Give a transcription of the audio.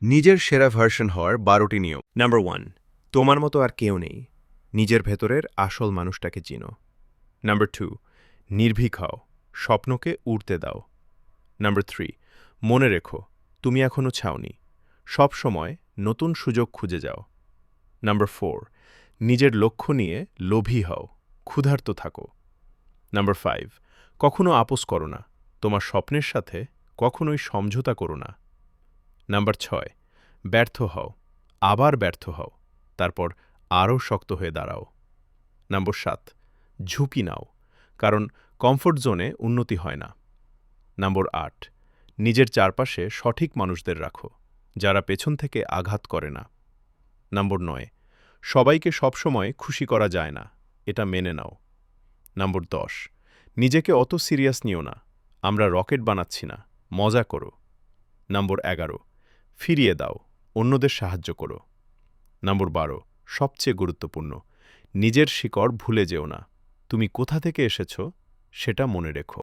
নিজের সেরা ভার্সন হওয়ার 12টি নিয়ম। নাম্বার 1, তোমার মতো আর কেউ নেই। নিজের ভেতরের আসল মানুষটাকে চিনো। নাম্বার 2, নির্ভীক হও, স্বপ্নকে উড়তে দাও। নাম্বার 3, মনে রেখো তুমি এখনো ছাওনি, সব সময় নতুন সুযোগ খুঁজে যাও। নাম্বার 4, নিজের লক্ষ্য নিয়ে লোভী হও, ক্ষুধার্ত থাকো। নাম্বার 5, কখনো আপোস করো না, তোমার স্বপ্নের সাথে কখনোই সমঝোতা করো না। নাম্বার 6, ব্যর্থ হও, আবার ব্যর্থ হও, তারপর আরও শক্ত হয়ে দাঁড়াও। নাম্বার 7, ঝুঁকি নাও, কারণ কমফোর্ট জোনে উন্নতি হয় না। নাম্বার 8, নিজের চারপাশে সঠিক মানুষদের রাখো, যারা পেছন থেকে আঘাত করে না। নাম্বার 9, সবাইকে সবসময় খুশি করা যায় না, এটা মেনে নাও। নাম্বার 10, নিজেকে অত সিরিয়াস নিও না, আমরা রকেট বানাচ্ছি না, মজা করো। নাম্বার 11, ফিরিয়ে দাও, অন্যদের সাহায্য করো। নাম্বার 12, সবচেয়ে গুরুত্বপূর্ণ, নিজের শিকড় ভুলে যেও না, তুমি কোথা থেকে এসেছ সেটা মনে রেখো।